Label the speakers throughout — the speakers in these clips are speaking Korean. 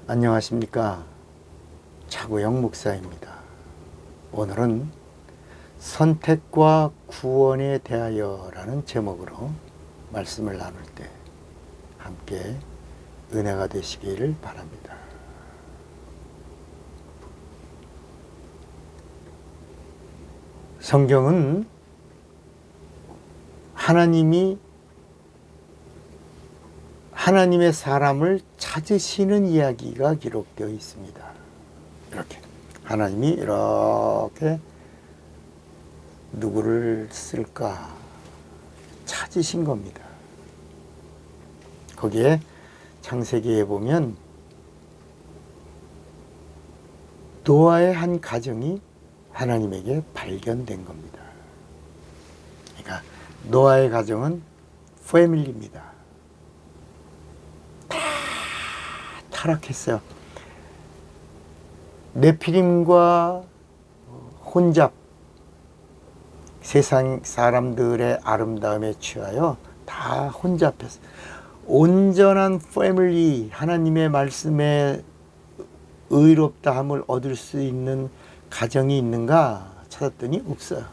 Speaker 1: 안녕하십니까. 차구영 목사입니다. 오늘은 선택과 구원에 대하여 라는 제목으로 말씀을 나눌 때 함께 은혜가 되시기를 바랍니다. 성경은 하나님의 사람을 찾으시는 이야기가 기록되어 있습니다. 이렇게 하나님이 이렇게 누구를 쓸까 찾으신 겁니다. 거기에 창세기에 보면 노아의 한 가정이 하나님에게 발견된 겁니다. 그러니까 노아의 가정은 패밀리입니다. 타락했어요. 네피림과 혼잡, 세상 사람들의 아름다움에 취하여 다 혼잡했어요. 온전한 패밀리, 하나님의 말씀에 의롭다함을 얻을 수 있는 가정이 있는가 찾았더니 없어요.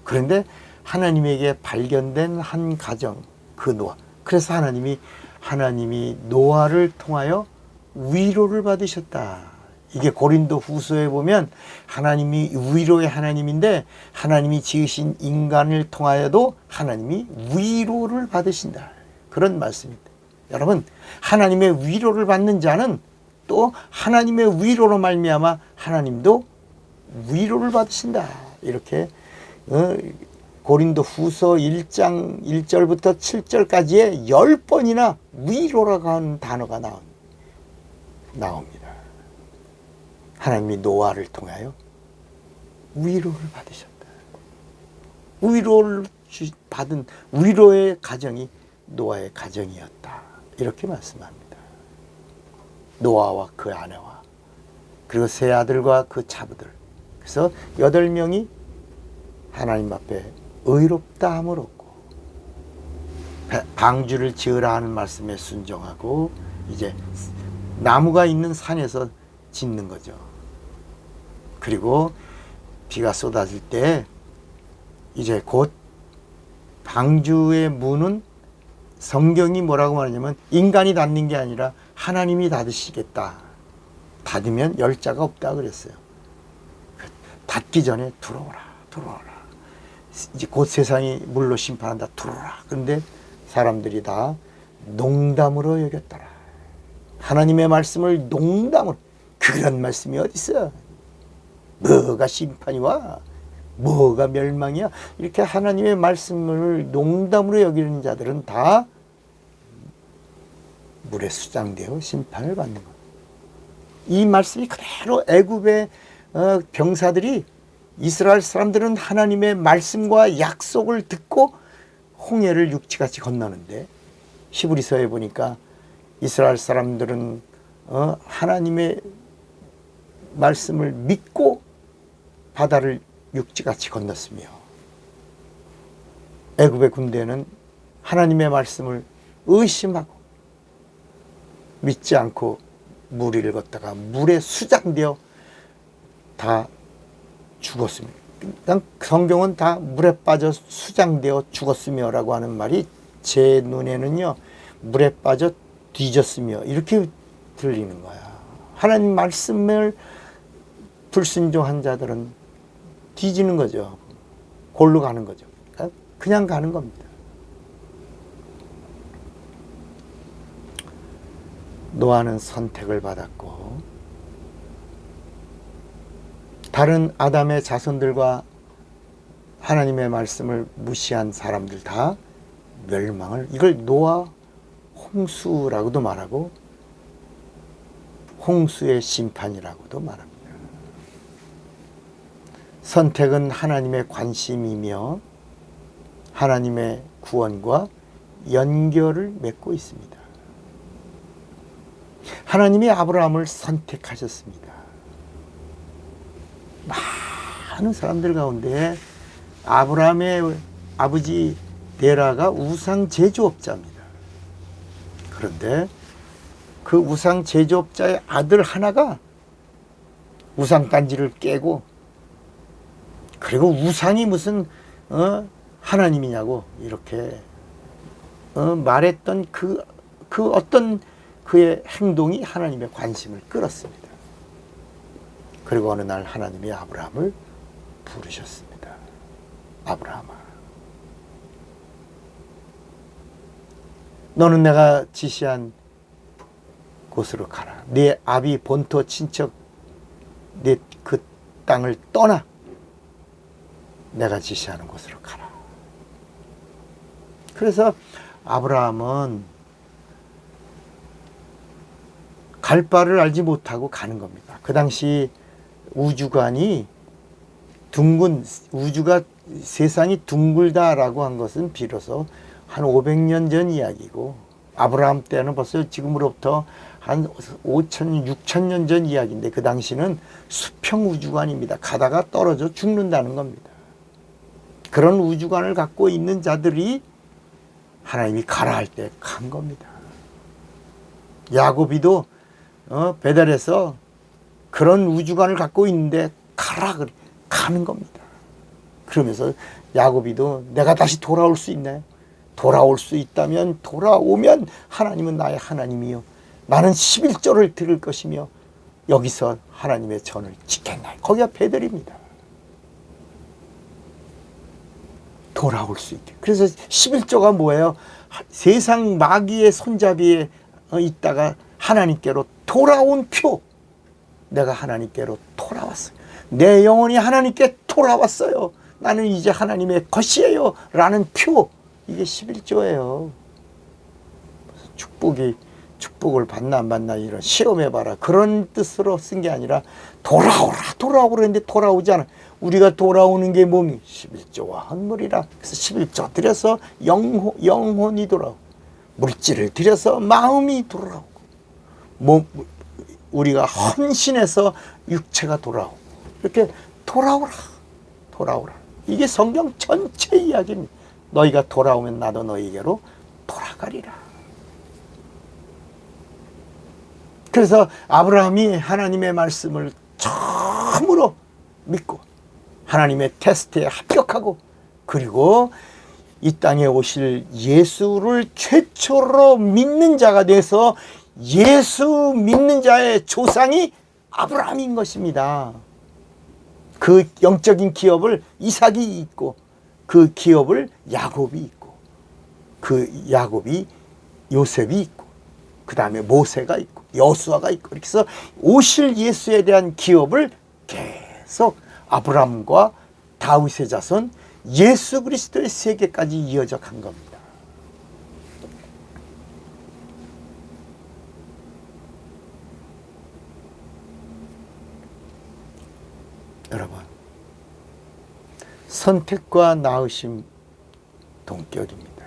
Speaker 1: 그런데 하나님에게 발견된 한 가정, 그 노아. 그래서 하나님이 노아를 통하여 위로를 받으셨다. 이게 고린도 후서에 보면 하나님이 위로의 하나님인데 하나님이 지으신 인간을 통하여도 하나님이 위로를 받으신다. 그런 말씀입니다. 여러분, 하나님의 위로를 받는 자는 또 하나님의 위로로 말미암아 하나님도 위로를 받으신다. 이렇게 고린도 후서 1장 1절부터 7절까지의 10번이나 위로라고 하는 단어가 나옵니다. 하나님이 노아를 통하여 위로를 받으셨다. 위로를 받은 위로의 가정이 노아의 가정이었다. 이렇게 말씀합니다. 노아와 그 아내와 그리고 세 아들과 그 자부들. 그래서 8명이 하나님 앞에 의롭다함을 얻고 방주를 지으라 하는 말씀에 순종하고 이제 나무가 있는 산에서 짓는 거죠. 그리고 비가 쏟아질 때 이제 곧 방주의 문은 성경이 뭐라고 말하냐면 인간이 닫는 게 아니라 하나님이 닫으시겠다. 닫으면 열자가 없다 그랬어요. 닫기 전에 들어오라. 이제 곧 세상이 물로 심판한다. 들어오라. 그런데 사람들이 다 농담으로 여겼더라. 하나님의 말씀을 농담으로. 그런 말씀이 어디 있어? 뭐가 심판이 와? 뭐가 멸망이야? 이렇게 하나님의 말씀을 농담으로 여기는 자들은 다 물에 수장되어 심판을 받는 것. 이 말씀이 그대로 애굽의 병사들이 이스라엘 사람들은 하나님의 말씀과 약속을 듣고 홍해를 육지같이 건너는데 히브리서에 보니까 이스라엘 사람들은 하나님의 말씀을 믿고 바다를 육지같이 건넜으며 애굽의 군대는 하나님의 말씀을 의심하고 믿지 않고 물 위를 걷다가 물에 수장되어 다 죽었습니다. 성경은 다 물에 빠져 수장되어 죽었으며 라고 하는 말이 제 눈에는요 물에 빠져 뒤졌으며 이렇게 들리는 거야. 하나님 말씀을 불순종한 자들은 뒤지는 거죠. 골로 가는 거죠. 그냥 가는 겁니다. 노아는 선택을 받았고 다른 아담의 자손들과 하나님의 말씀을 무시한 사람들 다 멸망을, 이걸 노아 홍수라고도 말하고 홍수의 심판이라고도 말합니다. 선택은 하나님의 관심이며 하나님의 구원과 연결을 맺고 있습니다. 하나님이 아브라함을 선택하셨습니다. 많은 사람들 가운데 아브라함의 아버지 데라가 우상 제조업자입니다. 그런데 그 우상 제조업자의 아들 하나가 우상 단지를 깨고, 그리고 우상이 무슨 하나님이냐고 이렇게 말했던 그 어떤 그의 행동이 하나님의 관심을 끌었습니다. 그리고 어느 날 하나님이 아브라함을 부르셨습니다. 아브라함아, 너는 내가 지시한 곳으로 가라. 네 아비 본토 친척 네 그 땅을 떠나 내가 지시하는 곳으로 가라. 그래서 아브라함은 갈 바를 알지 못하고 가는 겁니다. 그 당시 우주관이 우주가 세상이 둥글다라고 한 것은 비로소 한 500년 전 이야기고, 아브라함 때는 벌써 지금으로부터 한 5천, 6천 년 전 이야기인데, 그 당시는 수평 우주관입니다. 가다가 떨어져 죽는다는 겁니다. 그런 우주관을 갖고 있는 자들이 하나님이 가라 할 때 간 겁니다. 야곱이도 배달해서 그런 우주관을 갖고 있는데 가라 그래 가는 겁니다. 그러면서 야곱이도 내가 다시 돌아올 수 있나요? 돌아올 수 있다면 돌아오면 하나님은 나의 하나님이요, 나는 11조를 들을 것이며 여기서 하나님의 전을 지켰나요? 거기가 베델입니다. 돌아올 수 있게. 그래서 11조가 뭐예요? 세상 마귀의 손잡이에 있다가 하나님께로 돌아온 표. 내가 하나님께로 돌아왔어요. 내 영혼이 하나님께 돌아왔어요. 나는 이제 하나님의 것이에요 라는 표. 이게 11조예요. 축복을 받나 안 받나 이런 시험해봐라 그런 뜻으로 쓴 게 아니라 돌아오라 했는데 돌아오지 않아. 우리가 돌아오는 게 몸이 11조와 헌물이라. 그래서 11조 들여서 영혼이 돌아오고, 물질을 들여서 마음이 돌아오고, 우리가 헌신해서 육체가 돌아오고, 이렇게 돌아오라. 이게 성경 전체 이야기입니다. 너희가 돌아오면 나도 너희에게로 돌아가리라. 그래서 아브라함이 하나님의 말씀을 처음으로 믿고 하나님의 테스트에 합격하고, 그리고 이 땅에 오실 예수를 최초로 믿는 자가 돼서 예수 믿는 자의 조상이 아브라함인 것입니다. 그 영적인 기업을 이삭이 있고, 그 기업을 야곱이 있고, 그 야곱이 요셉이 있고, 그 다음에 모세가 있고 여수아가 있고, 이렇게 해서 오실 예수에 대한 기업을 계속 아브라함과 다윗의 자손 예수 그리스도의 세계까지 이어져 간 겁니다. 여러분, 선택과 나으심 동격입니다.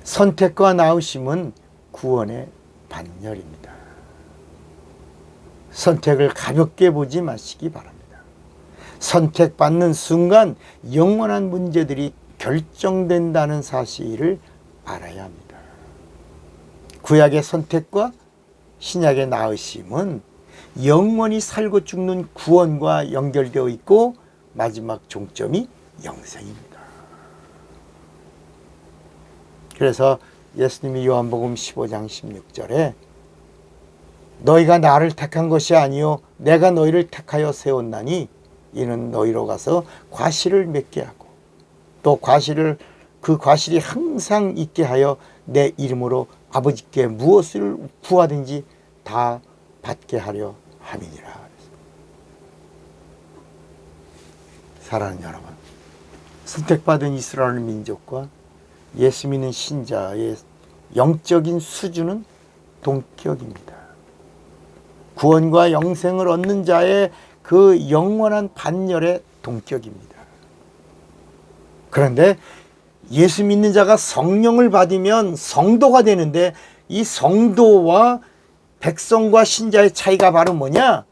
Speaker 1: 선택과 나으심은 구원의 반열입니다. 선택을 가볍게 보지 마시기 바랍니다. 선택받는 순간 영원한 문제들이 결정된다는 사실을 알아야 합니다. 구약의 선택과 신약의 나으심은 영원히 살고 죽는 구원과 연결되어 있고, 마지막 종점이 영생입니다. 그래서 예수님이 요한복음 15장 16절에 너희가 나를 택한 것이 아니요 내가 너희를 택하여 세웠나니 이는 너희로 가서 과실을 맺게 하고, 또 그 과실이 항상 있게 하여 내 이름으로 아버지께 무엇을 구하든지 다 받게 하려 함이니라. 사랑하는 여러분, 선택받은 이스라엘 민족과 예수 믿는 신자의 영적인 수준은 동격입니다. 구원과 영생을 얻는 자의 그 영원한 반열의 동격입니다. 그런데 예수 믿는 자가 성령을 받으면 성도가 되는데, 이 성도와 백성과 신자의 차이가 바로 뭐냐?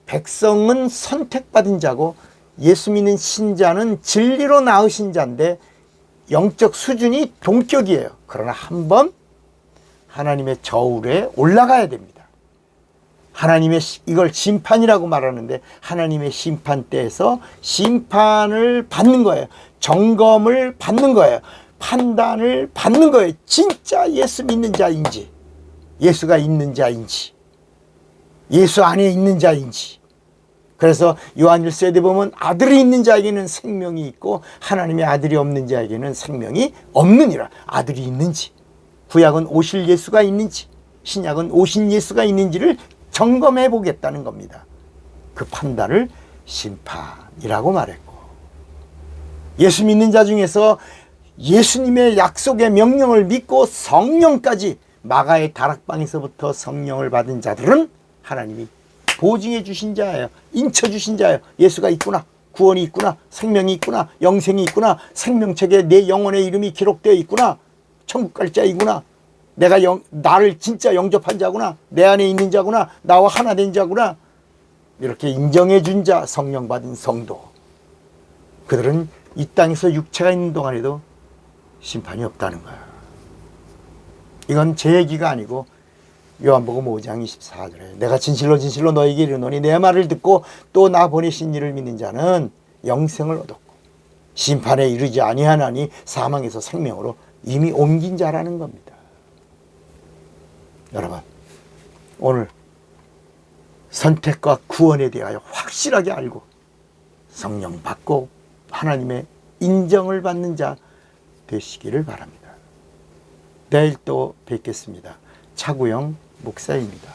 Speaker 1: 백성은 선택받은 자고 예수 믿는 신자는 진리로 나으신 자인데 영적 수준이 동격이에요. 그러나 한번 하나님의 저울에 올라가야 됩니다. 하나님의 이걸 심판이라고 말하는데 하나님의 심판대에서 심판을 받는 거예요. 점검을 받는 거예요. 판단을 받는 거예요. 진짜 예수 믿는 자인지, 예수가 있는 자인지, 예수 안에 있는 자인지. 그래서 요한일서에 보면 아들이 있는 자에게는 생명이 있고 하나님의 아들이 없는 자에게는 생명이 없느니라. 아들이 있는지, 구약은 오실 예수가 있는지, 신약은 오신 예수가 있는지를 점검해 보겠다는 겁니다. 그 판단을 심판이라고 말했고, 예수 믿는 자 중에서 예수님의 약속의 명령을 믿고 성령까지 마가의 다락방에서부터 성령을 받은 자들은 하나님이 보증해 주신 자예요. 인쳐 주신 자예요. 예수가 있구나, 구원이 있구나, 생명이 있구나, 영생이 있구나, 생명책에 내 영혼의 이름이 기록되어 있구나, 천국 갈 자이구나, 내가 나를 진짜 영접한 자구나, 내 안에 있는 자구나, 나와 하나 된 자구나, 이렇게 인정해 준 자, 성령 받은 성도, 그들은 이 땅에서 육체가 있는 동안에도 심판이 없다는 거야. 이건 제 얘기가 아니고 요한복음 5장 24절에 내가 진실로 진실로 너에게 이르노니 내 말을 듣고 또 나 보내신 이를 믿는 자는 영생을 얻었고 심판에 이르지 아니하나니 사망에서 생명으로 이미 옮긴 자라는 겁니다. 여러분, 오늘 선택과 구원에 대하여 확실하게 알고 성령 받고 하나님의 인정을 받는 자 되시기를 바랍니다. 내일 또 뵙겠습니다. 차구영 목사입니다.